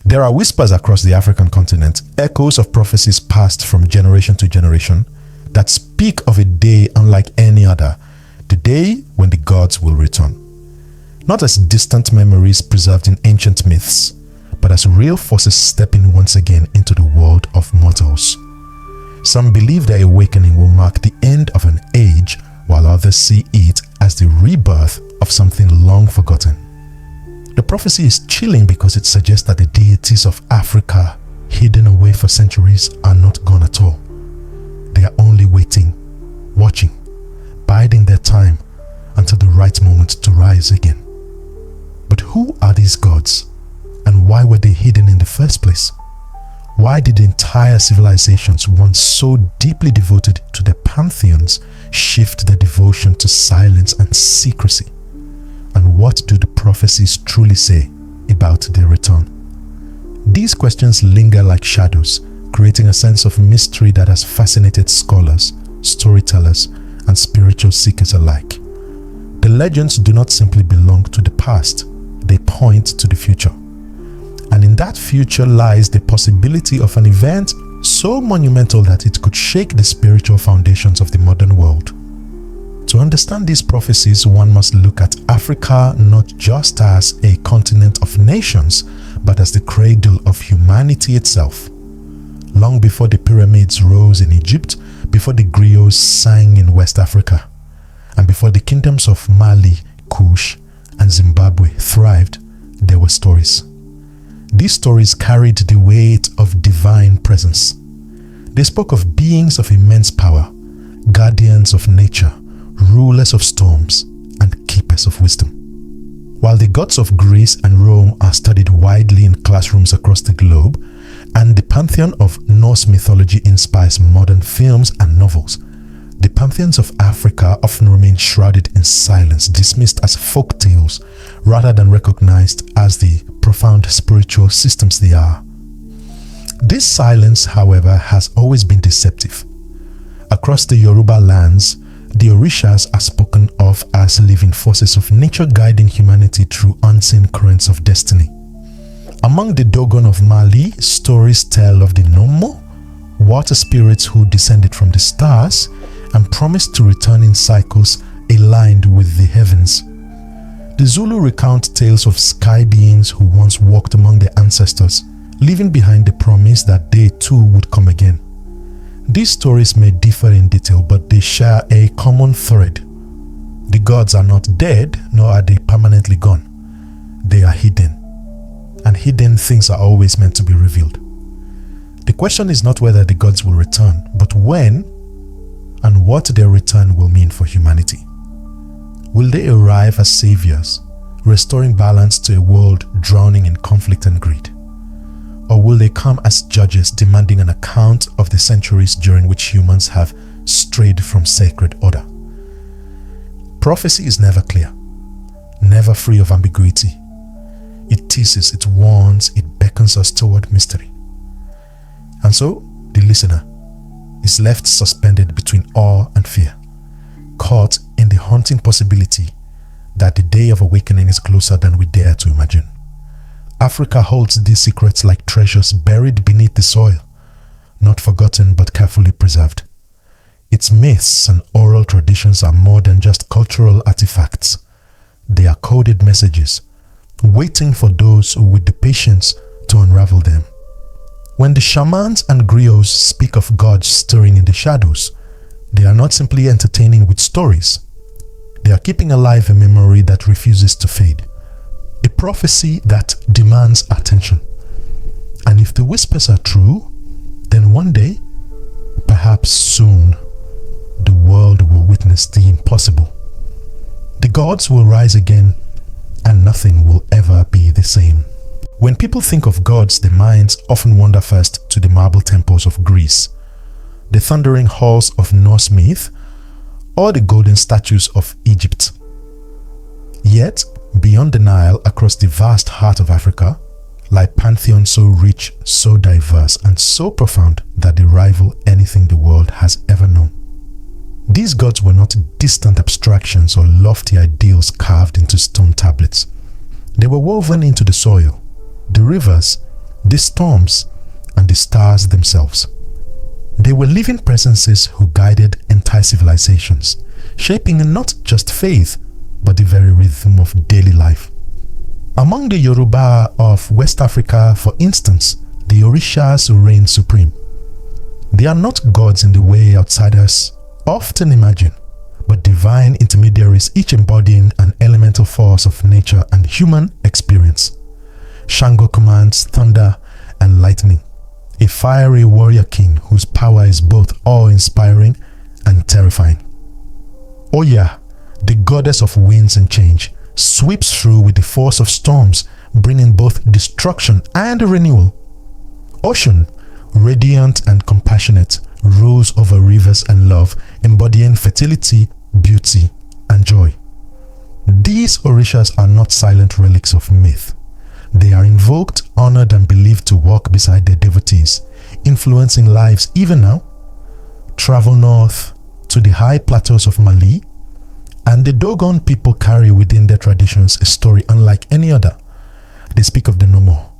There are whispers across the African continent, echoes of prophecies passed from generation to generation, that speak of a day unlike any other, the day when the gods will return. Not as distant memories preserved in ancient myths, but as real forces stepping once again into the world of mortals. Some believe their awakening will mark the end of an age, while others see it as the rebirth of something long forgotten. The prophecy is chilling because it suggests that the deities of Africa, hidden away for centuries, are not gone at all. They are only waiting, watching, biding their time until the right moment to rise again. But who are these gods, and why were they hidden in the first place? Why did entire civilizations once so deeply devoted to their pantheons shift their devotion to silence and secrecy? And what do the prophecies truly say about their return? These questions linger like shadows, creating a sense of mystery that has fascinated scholars, storytellers, and spiritual seekers alike. The legends do not simply belong to the past, they point to the future. And in that future lies the possibility of an event so monumental that it could shake the spiritual foundations of the modern world. To understand these prophecies, one must look at Africa not just as a continent of nations, but as the cradle of humanity itself. Long before the pyramids rose in Egypt, before the griots sang in West Africa, and before the kingdoms of Mali, Kush, and Zimbabwe thrived, there were stories. These stories carried the weight of divine presence. They spoke of beings of immense power, guardians of nature, rulers of storms, and keepers of wisdom. While the gods of Greece and Rome are studied widely in classrooms across the globe, and the pantheon of Norse mythology inspires modern films and novels, the pantheons of Africa often remain shrouded in silence, dismissed as folk tales, rather than recognized as the profound spiritual systems they are. This silence, however, has always been deceptive. Across the Yoruba lands, the Orishas are spoken of as living forces of nature guiding humanity through unseen currents of destiny. Among the Dogon of Mali, stories tell of the Nommo, water spirits who descended from the stars and promised to return in cycles aligned with the heavens. The Zulu recount tales of sky beings who once walked among their ancestors, leaving behind the promise that they too would come again. These stories may differ in detail, but they share a common thread. The gods are not dead, nor are they permanently gone. They are hidden, and hidden things are always meant to be revealed. The question is not whether the gods will return, but when and what their return will mean for humanity. Will they arrive as saviors, restoring balance to a world drowning in conflict and greed? Or will they come as judges demanding an account of the centuries during which humans have strayed from sacred order? Prophecy is never clear, never free of ambiguity. It teases, it warns, it beckons us toward mystery. And so, the listener is left suspended between awe and fear, caught in the haunting possibility that the day of awakening is closer than we dare to imagine. Africa holds these secrets like treasures buried beneath the soil, not forgotten but carefully preserved. Its myths and oral traditions are more than just cultural artifacts. They are coded messages, waiting for those with the patience to unravel them. When the shamans and griots speak of gods stirring in the shadows, they are not simply entertaining with stories. They are keeping alive a memory that refuses to fade. A prophecy that demands attention. And if the whispers are true, then one day, perhaps soon, the world will witness the impossible. The gods will rise again, and nothing will ever be the same. When people think of gods, their minds often wander first to the marble temples of Greece, the thundering halls of Norse myth, or the golden statues of Egypt. Yet, beyond the Nile, across the vast heart of Africa, lie pantheons so rich, so diverse, and so profound that they rival anything the world has ever known. These gods were not distant abstractions or lofty ideals carved into stone tablets. They were woven into the soil, the rivers, the storms, and the stars themselves. They were living presences who guided entire civilizations, shaping not just faith, but the very rhythm of daily life. Among the Yoruba of West Africa, for instance, the Orishas reign supreme. They are not gods in the way outsiders often imagine, but divine intermediaries, each embodying an elemental force of nature and human experience. Shango commands thunder and lightning, a fiery warrior king whose power is both awe-inspiring and terrifying. Oya, the goddess of winds and change, sweeps through with the force of storms, bringing both destruction and renewal. Ocean, radiant and compassionate, rules over rivers and love, embodying fertility, beauty, and joy. These Orishas are not silent relics of myth. They are invoked, honored, and believed to walk beside their devotees, influencing lives even now. Travel north to the high plateaus of Mali, and the Dogon people carry within their traditions a story unlike any other. They speak of the Nommo,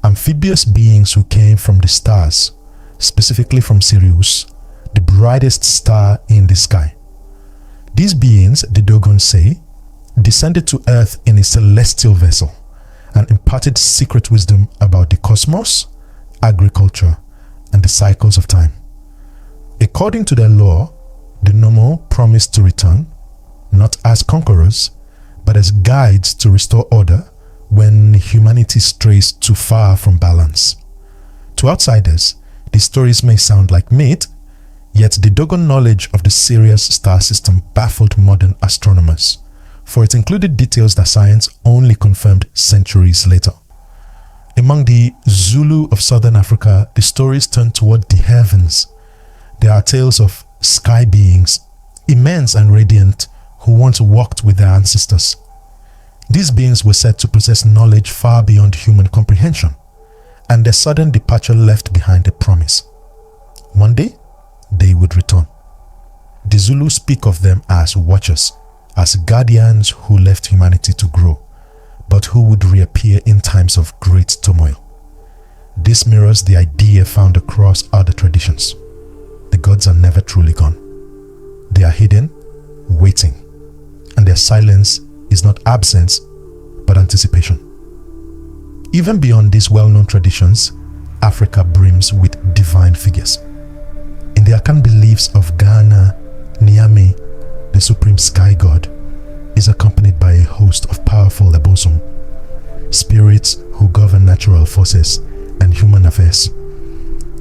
amphibious beings who came from the stars, specifically from Sirius, the brightest star in the sky. These beings, the Dogon say, descended to earth in a celestial vessel and imparted secret wisdom about the cosmos, agriculture, and the cycles of time. According to their law, the Nommo promised to return, not as conquerors, but as guides to restore order when humanity strays too far from balance. To outsiders, these stories may sound like myth, yet the Dogon knowledge of the Sirius star system baffled modern astronomers, for it included details that science only confirmed centuries later. Among the Zulu of southern Africa, the stories turn toward the heavens. There are tales of sky beings, immense and radiant, who once walked with their ancestors. These beings were said to possess knowledge far beyond human comprehension, and their sudden departure left behind a promise. One day, they would return. The Zulu speak of them as watchers, as guardians who left humanity to grow, but who would reappear in times of great turmoil. This mirrors the idea found across other traditions. The gods are never truly gone. They are hidden, waiting, and their silence is not absence, but anticipation. Even beyond these well-known traditions, Africa brims with divine figures. In the Akan beliefs of Ghana, Niame, the supreme sky god, is accompanied by a host of powerful Ebosom, spirits who govern natural forces and human affairs.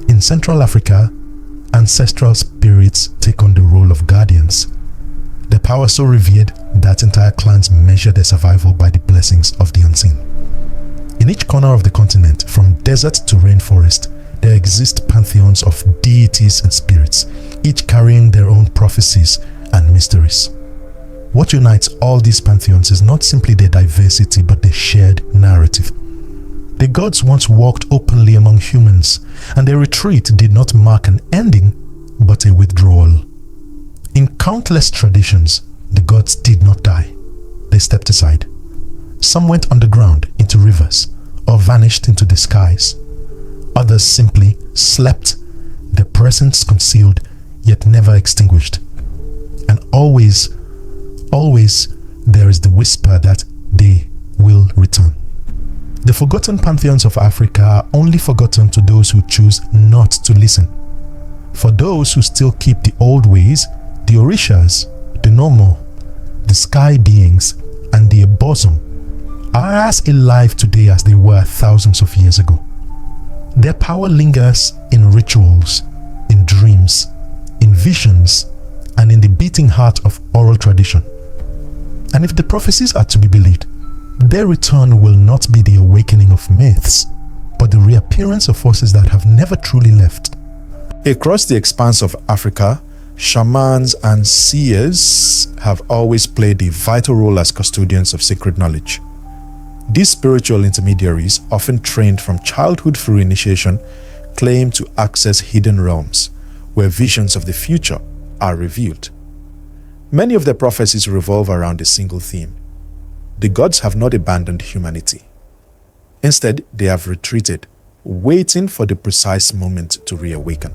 In Central Africa, ancestral spirits take on the role of guardians, their power so revered that entire clans measure their survival by the blessings of the unseen. In each corner of the continent, from desert to rainforest, there exist pantheons of deities and spirits, each carrying their own prophecies and mysteries. What unites all these pantheons is not simply their diversity, but their shared narrative. The gods once walked openly among humans, and their retreat did not mark an ending, but a withdrawal. In countless traditions, the gods did not die. They stepped aside. Some went underground into rivers or vanished into the skies. Others simply slept, their presence concealed yet never extinguished. And always there is the whisper that they will return. The forgotten pantheons of Africa are only forgotten to those who choose not to listen. For those who still keep the old ways, the Orishas, the Nommo, the sky beings, and the Ebosom are as alive today as they were thousands of years ago. Their power lingers in rituals, in dreams, in visions, and in the beating heart of oral tradition. And if the prophecies are to be believed, their return will not be the awakening of myths, but the reappearance of forces that have never truly left. Across the expanse of Africa, shamans and seers have always played a vital role as custodians of sacred knowledge. These spiritual intermediaries, often trained from childhood through initiation, claim to access hidden realms where visions of the future are revealed. Many of their prophecies revolve around a single theme. The gods have not abandoned humanity. Instead, they have retreated, waiting for the precise moment to reawaken.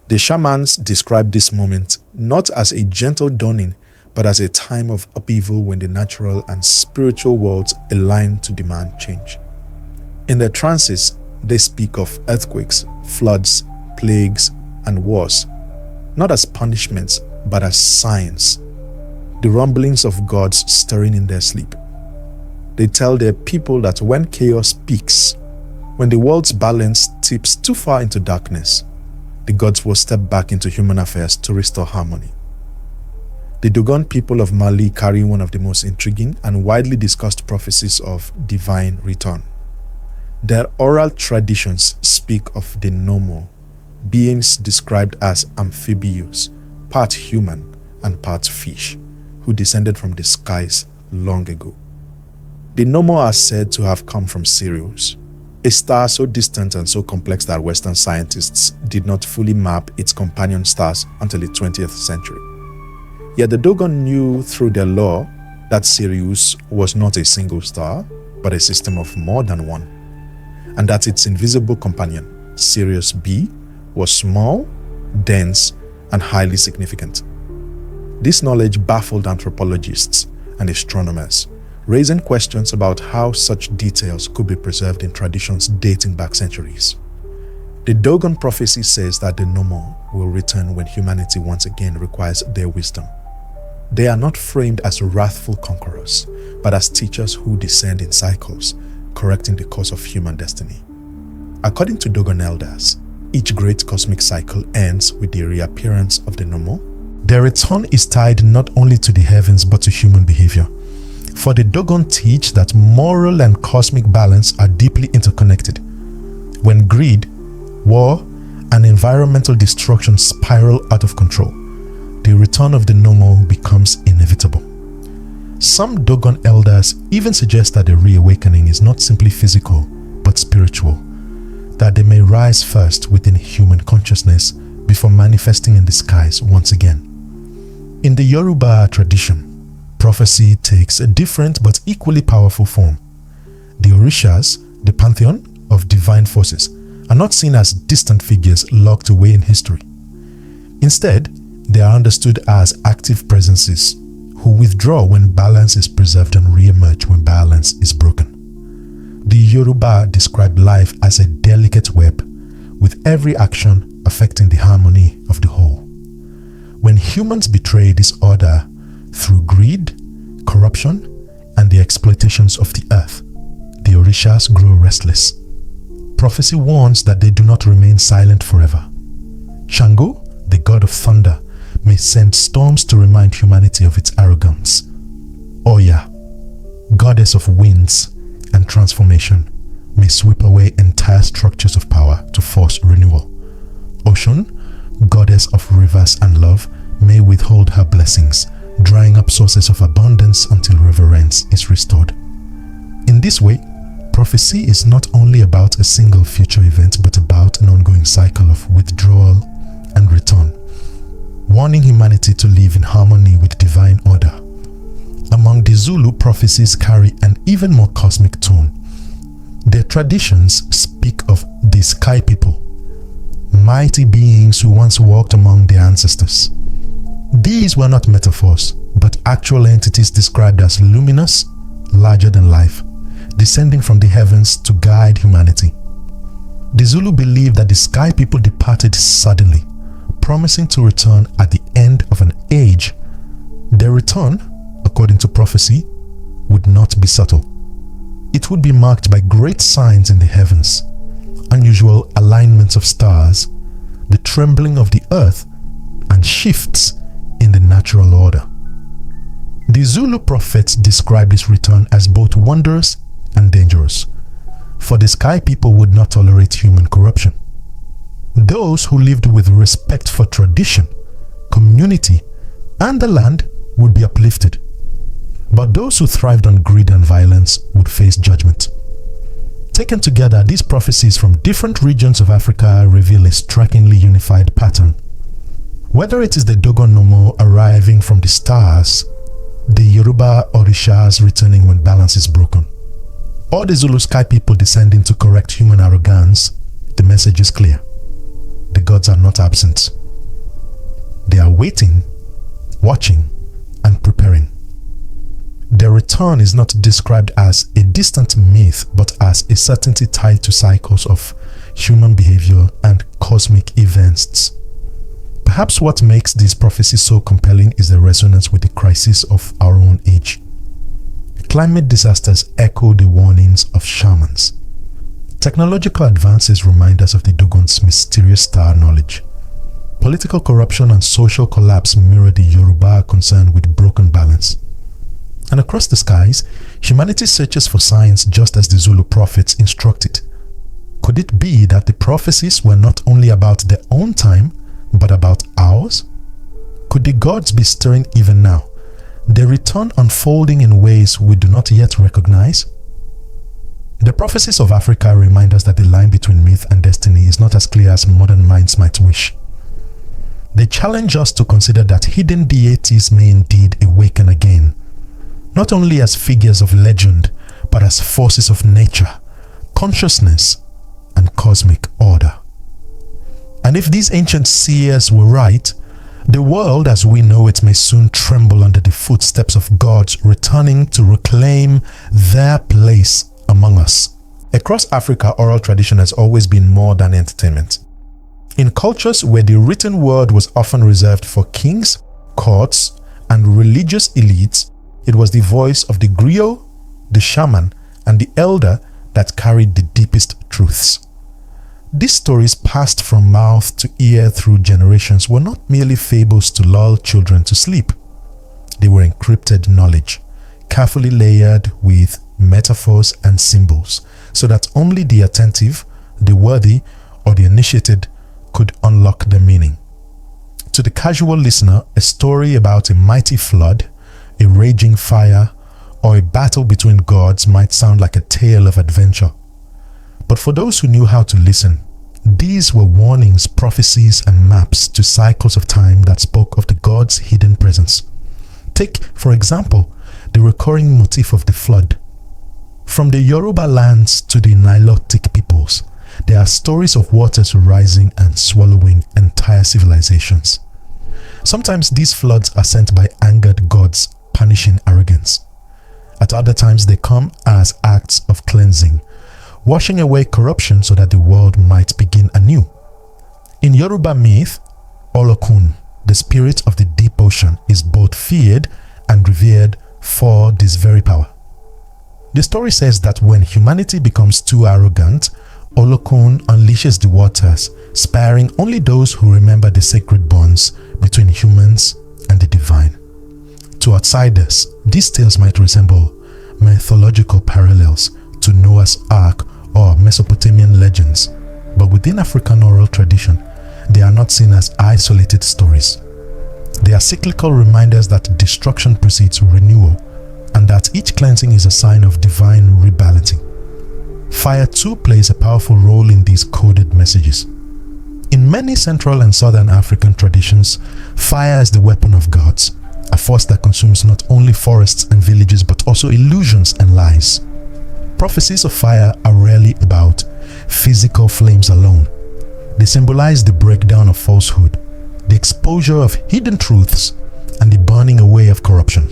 The shamans describe this moment not as a gentle dawning, but as a time of upheaval when the natural and spiritual worlds align to demand change. In their trances, they speak of earthquakes, floods, plagues, and wars, not as punishments, but as signs, the rumblings of gods stirring in their sleep. They tell their people that when chaos peaks, when the world's balance tips too far into darkness, the gods will step back into human affairs to restore harmony. The Dogon people of Mali carry one of the most intriguing and widely discussed prophecies of divine return. Their oral traditions speak of the Nommo, beings described as amphibious, part human and part fish, who descended from the skies long ago. The Nommo are said to have come from Sirius, a star so distant and so complex that Western scientists did not fully map its companion stars until the 20th century. Yet the Dogon knew through their lore that Sirius was not a single star, but a system of more than one, and that its invisible companion, Sirius B, was small, dense, and highly significant. This knowledge baffled anthropologists and astronomers, raising questions about how such details could be preserved in traditions dating back centuries. The Dogon prophecy says that the Nommo will return when humanity once again requires their wisdom. They are not framed as wrathful conquerors, but as teachers who descend in cycles, correcting the course of human destiny. According to Dogon elders, each great cosmic cycle ends with the reappearance of the Nommo. Their return is tied not only to the heavens but to human behavior. For the Dogon teach that moral and cosmic balance are deeply interconnected. When greed, war, and environmental destruction spiral out of control, the return of the Nommo becomes inevitable. Some Dogon elders even suggest that the reawakening is not simply physical but spiritual, that they may rise first within human consciousness before manifesting in the skies once again. In the Yoruba tradition, prophecy takes a different but equally powerful form. The Orishas, the pantheon of divine forces, are not seen as distant figures locked away in history. Instead, they are understood as active presences who withdraw when balance is preserved and re-emerge when balance is broken. The Yoruba describe life as a delicate web, with every action affecting the harmony of the whole. When humans betray this order through greed, corruption, and the exploitations of the earth, the Orishas grow restless. Prophecy warns that they do not remain silent forever. Shango, the god of thunder, may send storms to remind humanity of its arrogance. Oya, goddess of winds and transformation, may sweep away entire structures of power to force renewal. Ocean, goddess of rivers and love, may withhold her blessings, drying up sources of abundance until reverence is restored. In this way, prophecy is not only about a single future event but about an ongoing cycle of withdrawal and return, warning humanity to live in harmony with divine order. Among the Zulu, prophecies carry an even more cosmic tone. Their traditions speak of the sky people, mighty beings who once walked among their ancestors. These were not metaphors, but actual entities described as luminous, larger than life, descending from the heavens to guide humanity. The Zulu believed that the sky people departed suddenly, promising to return at the end of an age. Their return, according to prophecy, would not be subtle. It would be marked by great signs in the heavens, unusual alignments of stars, the trembling of the earth, and shifts in the natural order. The Zulu prophets describe this return as both wondrous and dangerous, for the sky people would not tolerate human corruption. Those who lived with respect for tradition, community, and the land would be uplifted, but those who thrived on greed and violence would face judgment. Taken together, these prophecies from different regions of Africa reveal a strikingly unified pattern. Whether it is the Dogon Nommo arriving from the stars, the Yoruba Orishas returning when balance is broken, or the Zulu sky people descending to correct human arrogance, the message is clear. The gods are not absent. They are waiting, watching, and preparing. Their return is not described as a distant myth, but as a certainty tied to cycles of human behavior and cosmic events. Perhaps what makes these prophecies so compelling is the resonance with the crisis of our own age. Climate disasters echo the warnings of shamans. Technological advances remind us of the Dogon's mysterious star knowledge. Political corruption and social collapse mirror the Yoruba concern with broken balance. And across the skies, humanity searches for signs just as the Zulu prophets instructed. Could it be that the prophecies were not only about their own time, but about ours? Could the gods be stirring even now, their return unfolding in ways we do not yet recognize? The prophecies of Africa remind us that the line between myth and destiny is not as clear as modern minds might wish. They challenge us to consider that hidden deities may indeed awaken again, not only as figures of legend, but as forces of nature, consciousness, and cosmic order. And if these ancient seers were right, the world as we know it may soon tremble under the footsteps of gods returning to reclaim their place among us. Across Africa, oral tradition has always been more than entertainment. In cultures where the written word was often reserved for kings, courts, and religious elites, it was the voice of the griot, the shaman, and the elder that carried the deepest truths. These stories passed from mouth to ear through generations were not merely fables to lull children to sleep. They were encrypted knowledge, carefully layered with metaphors and symbols, so that only the attentive, the worthy, or the initiated could unlock the meaning. To the casual listener, a story about a mighty flood, a raging fire, or a battle between gods might sound like a tale of adventure. But for those who knew how to listen, these were warnings, prophecies, and maps to cycles of time that spoke of the gods' hidden presence. Take, for example, the recurring motif of the flood. From the Yoruba lands to the Nilotic peoples, there are stories of waters rising and swallowing entire civilizations. Sometimes these floods are sent by angered gods punishing arrogance. At other times they come as acts of cleansing, washing away corruption so that the world might begin anew. In Yoruba myth, Olokun, the spirit of the deep ocean, is both feared and revered for this very power. The story says that when humanity becomes too arrogant, Olokun unleashes the waters, sparing only those who remember the sacred bonds between humans and the divine. To outsiders, these tales might resemble mythological parallels to Noah's Ark or Mesopotamian legends, but within African oral tradition, they are not seen as isolated stories. They are cyclical reminders that destruction precedes renewal, and that each cleansing is a sign of divine rebalancing. Fire too plays a powerful role in these coded messages. In many Central and Southern African traditions, fire is the weapon of gods, a force that consumes not only forests and villages but also illusions and lies. Prophecies of fire are rarely about physical flames alone. They symbolize the breakdown of falsehood, the exposure of hidden truths, and the burning away of corruption.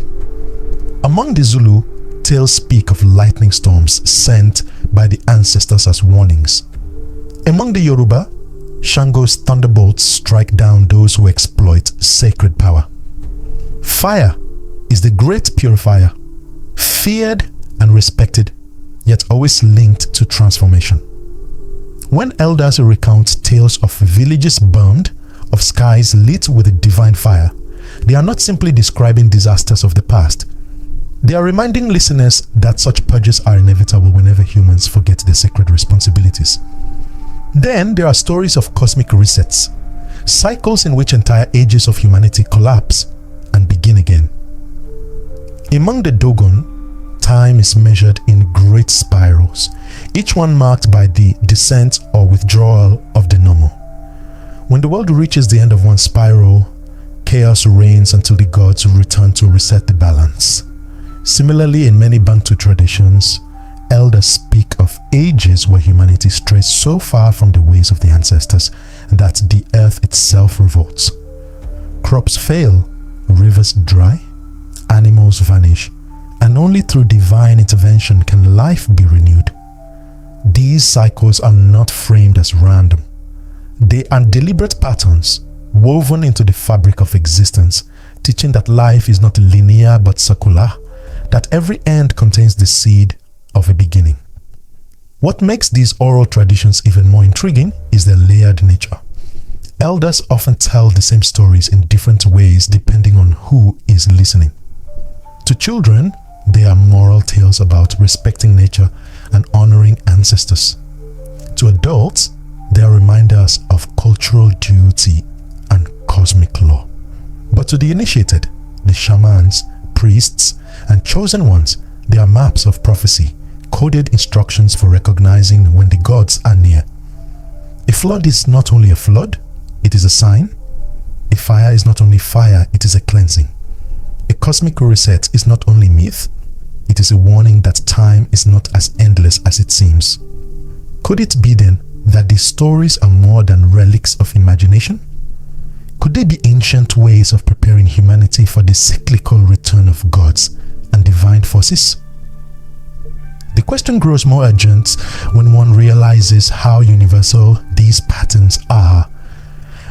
Among the Zulu, tales speak of lightning storms sent by the ancestors as warnings. Among the Yoruba, Shango's thunderbolts strike down those who exploit sacred power. Fire is the great purifier, feared and respected, yet always linked to transformation. When elders recount tales of villages burned, of skies lit with a divine fire, they are not simply describing disasters of the past. They are reminding listeners that such purges are inevitable whenever humans forget their sacred responsibilities. Then there are stories of cosmic resets, cycles in which entire ages of humanity collapse and begin again. Among the Dogon, time is measured in great spirals, each one marked by the descent or withdrawal of the Nommo. When the world reaches the end of one spiral, chaos reigns until the gods return to reset the balance. Similarly, in many Bantu traditions, elders speak of ages where humanity strays so far from the ways of the ancestors that the earth itself revolts. Crops fail, rivers dry, animals vanish, and only through divine intervention can life be renewed. These cycles are not framed as random. They are deliberate patterns woven into the fabric of existence, teaching that life is not linear but circular, that every end contains the seed of a beginning. What makes these oral traditions even more intriguing is their layered nature. Elders often tell the same stories in different ways depending on who is listening. To children, they are moral tales about respecting nature and honoring ancestors. To adults, they are reminders of cultural duty and cosmic law. But to the initiated, the shamans, priests, and chosen ones, they are maps of prophecy, coded instructions for recognizing when the gods are near. A flood is not only a flood, it is a sign. A fire is not only fire, it is a cleansing. A cosmic reset is not only myth, it is a warning that time is not as endless as it seems. Could it be then that these stories are more than relics of imagination? Could they be ancient ways of preparing humanity for the cyclical return of gods and divine forces? The question grows more urgent when one realizes how universal these patterns are.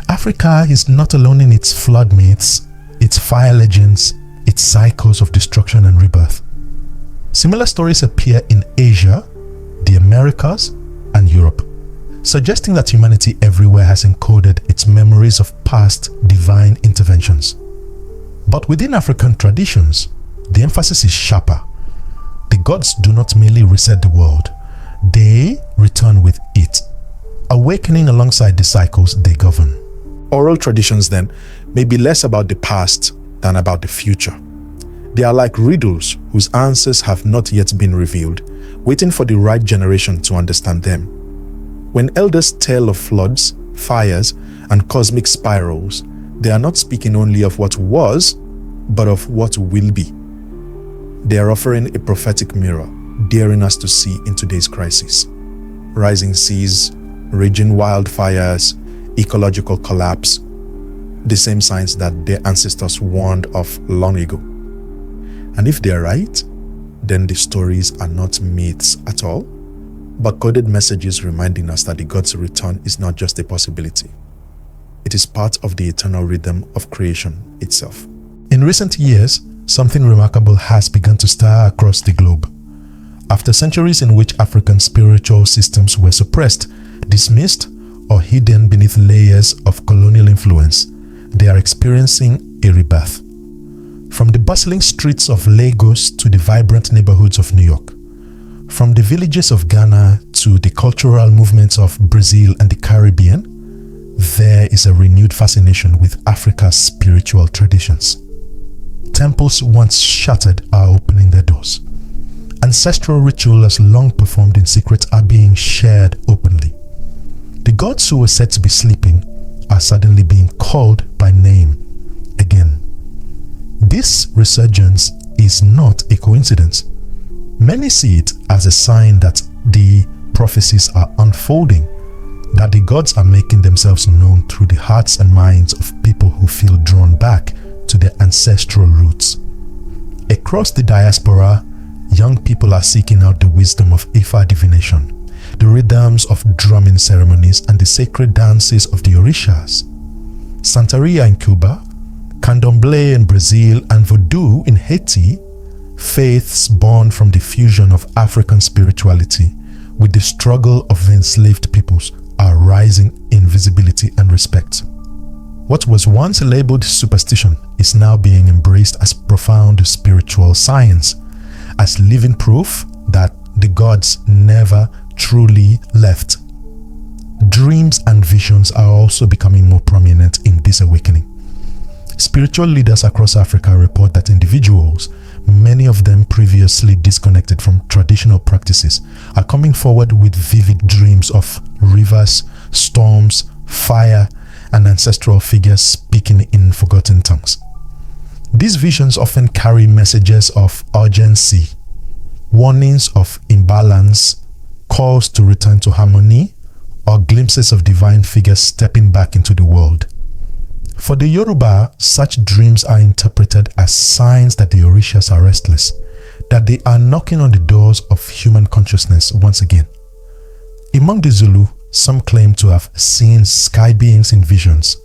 Africa is not alone in its flood myths, its fire legends, its cycles of destruction and rebirth. Similar stories appear in Asia, the Americas, and Europe, suggesting that humanity everywhere has encoded its memories of past divine interventions. But within African traditions, the emphasis is sharper. The gods do not merely reset the world, they return with it, awakening alongside the cycles they govern. Oral traditions then may be less about the past than about the future. They are like riddles whose answers have not yet been revealed, waiting for the right generation to understand them. When elders tell of floods, fires, and cosmic spirals, they are not speaking only of what was, but of what will be. They are offering a prophetic mirror, daring us to see in today's crisis. Rising seas, raging wildfires, ecological collapse, the same signs that their ancestors warned of long ago. And if they are right, then the stories are not myths at all, but coded messages reminding us that the God's return is not just a possibility. It is part of the eternal rhythm of creation itself. In recent years, something remarkable has begun to stir across the globe. After centuries in which African spiritual systems were suppressed, dismissed, or hidden beneath layers of colonial influence, they are experiencing a rebirth. From the bustling streets of Lagos to the vibrant neighborhoods of New York, from the villages of Ghana to the cultural movements of Brazil and the Caribbean, there is a renewed fascination with Africa's spiritual traditions. Temples once shuttered are opening their doors. Ancestral rituals long performed in secret are being shared openly. The gods who were said to be sleeping are suddenly being called by name again. This resurgence is not a coincidence. Many see it as a sign that the prophecies are unfolding, that the gods are making themselves known through the hearts and minds of people who feel drawn back to their ancestral roots. Across the diaspora, young people are seeking out the wisdom of Ifa divination, the rhythms of drumming ceremonies, and the sacred dances of the Orishas. Santeria in Cuba, Candomblé in Brazil, and Voodoo in Haiti, faiths born from the fusion of African spirituality with the struggle of the enslaved peoples, are rising in visibility and respect. What was once labeled superstition is now being embraced as profound spiritual science, as living proof that the gods never truly left. Dreams and visions are also becoming more prominent in this awakening. Spiritual leaders across Africa report that individuals, many of them previously disconnected from traditional practices, are coming forward with vivid dreams of rivers, storms, fire, and ancestral figures speaking in forgotten tongues. These visions often carry messages of urgency, warnings of imbalance, calls to return to harmony, or glimpses of divine figures stepping back into the world. For the Yoruba, such dreams are interpreted as signs that the Orishas are restless, that they are knocking on the doors of human consciousness once again. Among the Zulu, some claim to have seen sky beings in visions,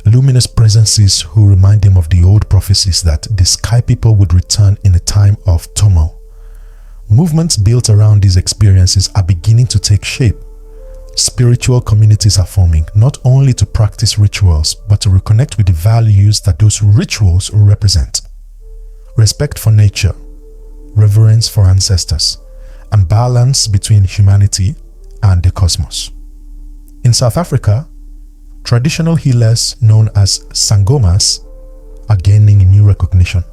luminous presences who remind them of the old prophecies that the sky people would return in a time of turmoil. Movements built around these experiences are beginning to take shape. Spiritual communities are forming, not only to practice rituals, but to reconnect with the values that those rituals represent. Respect for nature, reverence for ancestors, and balance between humanity and the cosmos. In South Africa, traditional healers known as sangomas are gaining new recognition,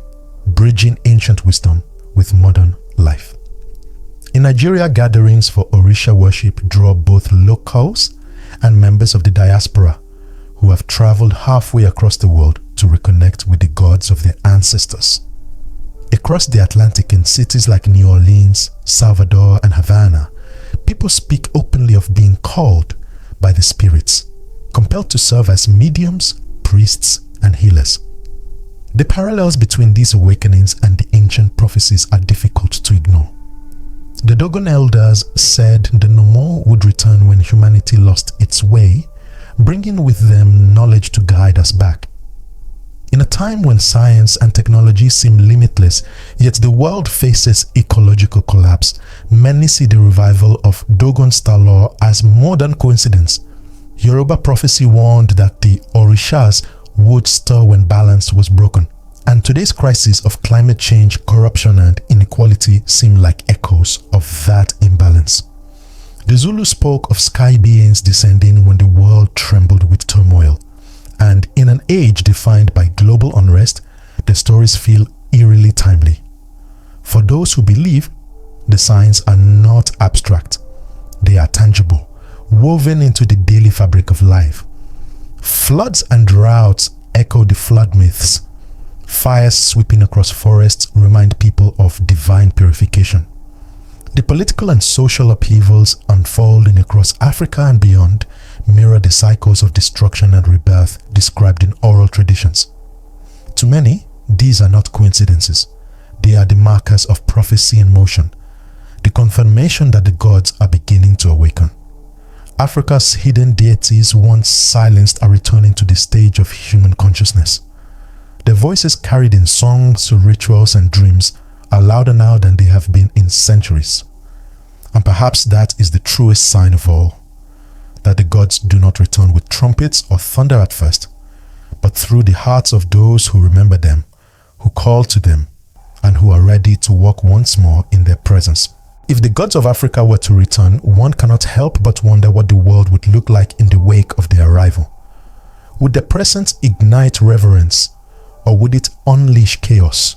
bridging ancient wisdom with modern life. In Nigeria, gatherings for Orisha worship draw both locals and members of the diaspora who have traveled halfway across the world to reconnect with the gods of their ancestors. Across the Atlantic, in cities like New Orleans, Salvador, and Havana, people speak openly of being called by the spirits, compelled to serve as mediums, priests, and healers. The parallels between these awakenings and the ancient prophecies are difficult to ignore. The Dogon elders said the Nommo would return when humanity lost its way, bringing with them knowledge to guide us back. In a time when science and technology seem limitless, yet the world faces ecological collapse, many see the revival of Dogon star law as more than coincidence. Yoruba prophecy warned that the Orishas would stir when balance was broken. And today's crisis of climate change, corruption, and inequality seem like echoes of that imbalance. The Zulu spoke of sky beings descending when the world trembled with turmoil. And in an age defined by global unrest, the stories feel eerily timely. For those who believe, the signs are not abstract. They are tangible, woven into the daily fabric of life. Floods and droughts echo the flood myths. Fires sweeping across forests remind people of divine purification. The political and social upheavals unfolding across Africa and beyond mirror the cycles of destruction and rebirth described in oral traditions. To many, these are not coincidences. They are the markers of prophecy in motion, the confirmation that the gods are beginning to awaken. Africa's hidden deities, once silenced, are returning to the stage of human consciousness. Their voices carried in songs, rituals, and dreams are louder now than they have been in centuries. And perhaps that is the truest sign of all, that the gods do not return with trumpets or thunder at first, but through the hearts of those who remember them, who call to them, and who are ready to walk once more in their presence. If the gods of Africa were to return, one cannot help but wonder what the world would look like in the wake of their arrival. Would their presence ignite reverence, or would it unleash chaos?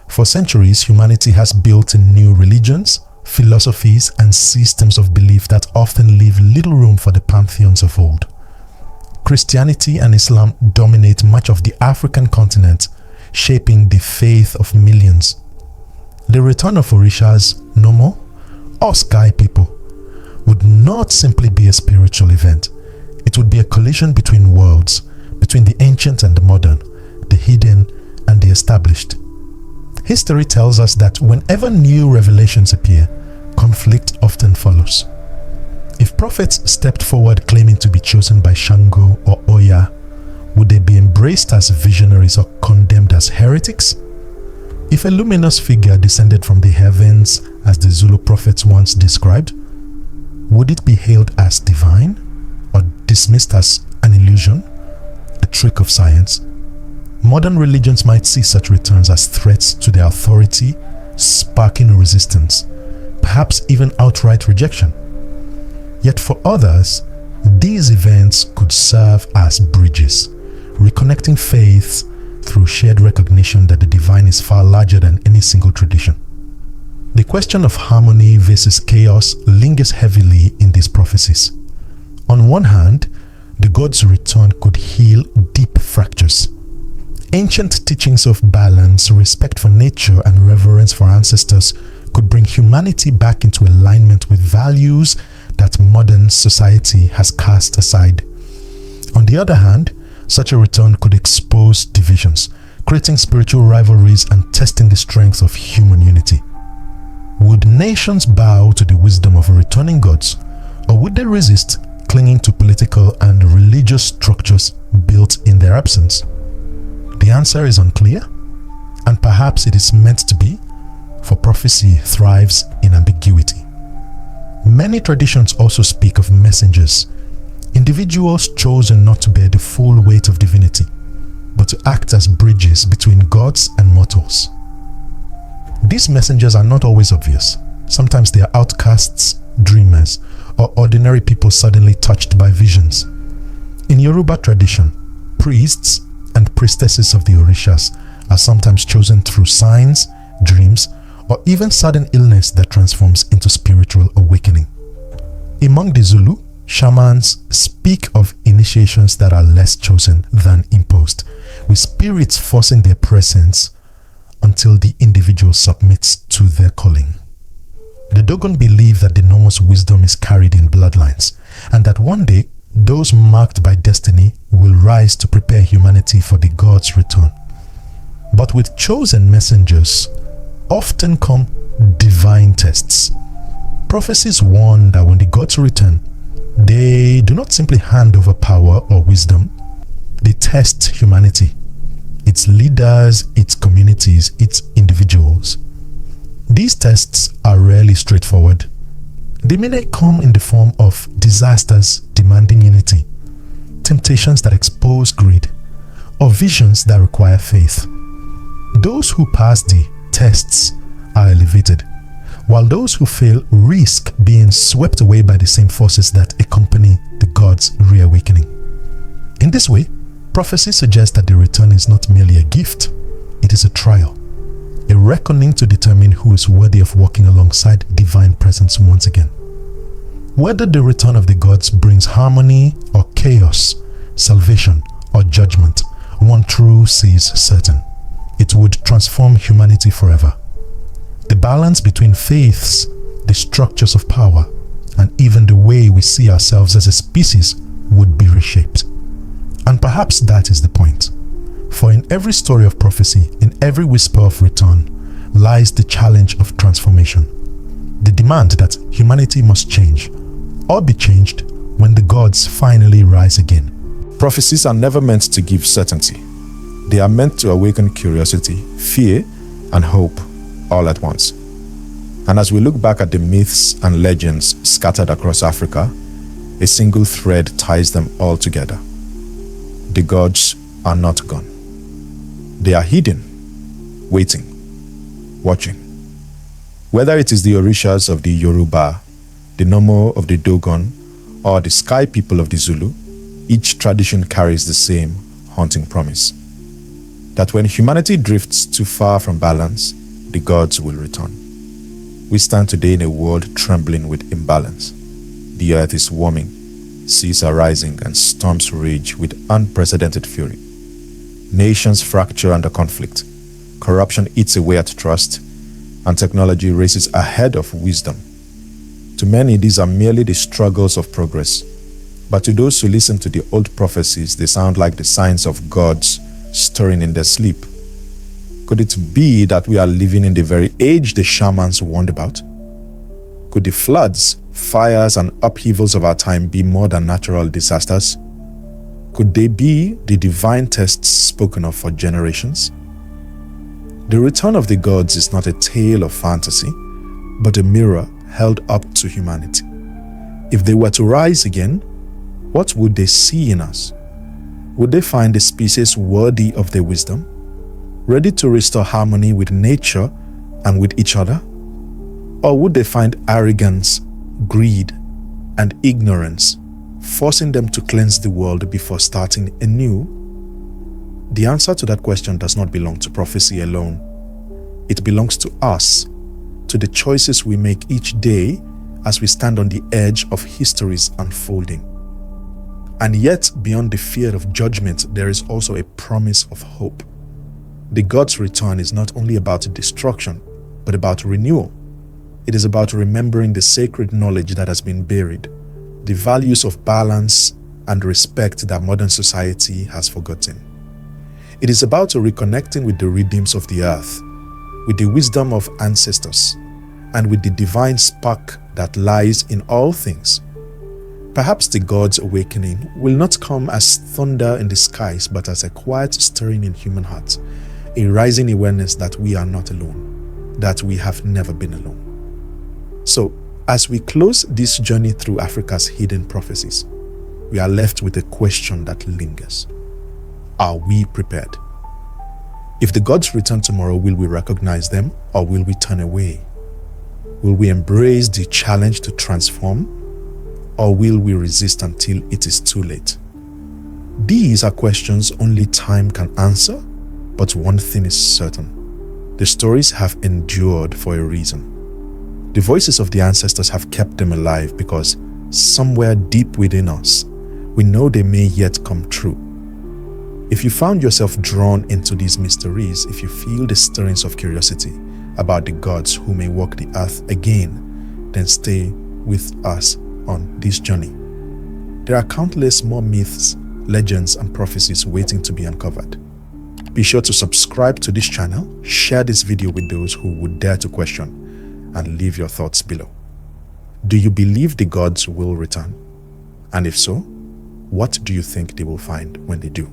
For centuries, humanity has built new religions, philosophies, and systems of belief that often leave little room for the pantheons of old. Christianity and Islam dominate much of the African continent, shaping the faith of millions. The return of Orishas, Nommo, or sky people would not simply be a spiritual event. It would be a collision between worlds, between the ancient and the modern, the hidden and the established. History tells us that whenever new revelations appear, conflict often follows. If prophets stepped forward claiming to be chosen by Shango or Oya, would they be embraced as visionaries or condemned as heretics? If a luminous figure descended from the heavens, as the Zulu prophets once described, would it be hailed as divine or dismissed as an illusion, a trick of science? Modern religions might see such returns as threats to their authority, sparking resistance, perhaps even outright rejection. Yet for others, these events could serve as bridges, reconnecting faiths through shared recognition that the divine is far larger than any single tradition. The question of harmony versus chaos lingers heavily in these prophecies. On one hand, the gods' return could heal deep fractures. Ancient teachings of balance, respect for nature, and reverence for ancestors could bring humanity back into alignment with values that modern society has cast aside. On the other hand, such a return could expose divisions, creating spiritual rivalries and testing the strength of human unity. Would nations bow to the wisdom of returning gods, or would they resist, clinging to political and religious structures built in their absence? The answer is unclear, and perhaps it is meant to be, for prophecy thrives in ambiguity. Many traditions also speak of messengers, individuals chosen not to bear the full weight of divinity, but to act as bridges between gods and mortals. These messengers are not always obvious. Sometimes they are outcasts, dreamers, or ordinary people suddenly touched by visions. In Yoruba tradition, priests and priestesses of the Orishas are sometimes chosen through signs, dreams, or even sudden illness that transforms into spiritual awakening. Among the Zulu, shamans speak of initiations that are less chosen than imposed, with spirits forcing their presence until the individual submits to their calling. The Dogon believe that the Nommo's wisdom is carried in bloodlines, and that one day those marked by destiny will rise to prepare humanity for the God's return. But with chosen messengers often come divine tests. Prophecies warn that when the gods return, they do not simply hand over power or wisdom, they test humanity, its leaders, its communities, its individuals. These tests are rarely straightforward. They may come in the form of disasters demanding unity, temptations that expose greed, or visions that require faith. Those who pass the tests are elevated, while those who fail risk being swept away by the same forces that accompany the gods' reawakening. In this way, prophecy suggests that the return is not merely a gift, it is a trial, a reckoning to determine who is worthy of walking alongside divine presence once again. Whether the return of the gods brings harmony or chaos, salvation or judgment, one truth is certain: it would transform humanity forever. The balance between faiths, the structures of power, and even the way we see ourselves as a species would be reshaped. And perhaps that is the point. For in every story of prophecy, in every whisper of return, lies the challenge of transformation. The demand that humanity must change, or be changed, when the gods finally rise again. Prophecies are never meant to give certainty. They are meant to awaken curiosity, fear, and hope all at once. And as we look back at the myths and legends scattered across Africa, a single thread ties them all together. The gods are not gone. They are hidden, waiting, watching. Whether it is the Orishas of the Yoruba, the Nommo of the Dogon, or the Sky people of the Zulu, each tradition carries the same haunting promise: that when humanity drifts too far from balance, the gods will return. We stand today in a world trembling with imbalance. The earth is warming, seas are rising, and storms rage with unprecedented fury. Nations fracture under conflict, corruption eats away at trust, and technology races ahead of wisdom. To many, these are merely the struggles of progress, but to those who listen to the old prophecies, they sound like the signs of gods stirring in their sleep. Could it be that we are living in the very age the shamans warned about? Could the floods, fires, and upheavals of our time be more than natural disasters? Could they be the divine tests spoken of for generations? The return of the gods is not a tale of fantasy, but a mirror held up to humanity. If they were to rise again, what would they see in us? Would they find a species worthy of their wisdom, ready to restore harmony with nature and with each other? Or would they find arrogance, greed, and ignorance, forcing them to cleanse the world before starting anew? The answer to that question does not belong to prophecy alone. It belongs to us, to the choices we make each day as we stand on the edge of history's unfolding. And yet, beyond the fear of judgment, there is also a promise of hope. The God's return is not only about destruction, but about renewal. It is about remembering the sacred knowledge that has been buried, the values of balance and respect that modern society has forgotten. It is about reconnecting with the rhythms of the earth, with the wisdom of ancestors, and with the divine spark that lies in all things. Perhaps the God's awakening will not come as thunder in the skies, but as a quiet stirring in human hearts, a rising awareness that we are not alone, that we have never been alone. So, as we close this journey through Africa's hidden prophecies, we are left with a question that lingers. Are we prepared? If the gods return tomorrow, will we recognize them or will we turn away? Will we embrace the challenge to transform or will we resist until it is too late? These are questions only time can answer, but one thing is certain. The stories have endured for a reason. The voices of the ancestors have kept them alive because somewhere deep within us, we know they may yet come true. If you found yourself drawn into these mysteries, if you feel the stirrings of curiosity about the gods who may walk the earth again, then stay with us on this journey. There are countless more myths, legends, and prophecies waiting to be uncovered. Be sure to subscribe to this channel, share this video with those who would dare to question, and leave your thoughts below. Do you believe the gods will return? And if so, what do you think they will find when they do?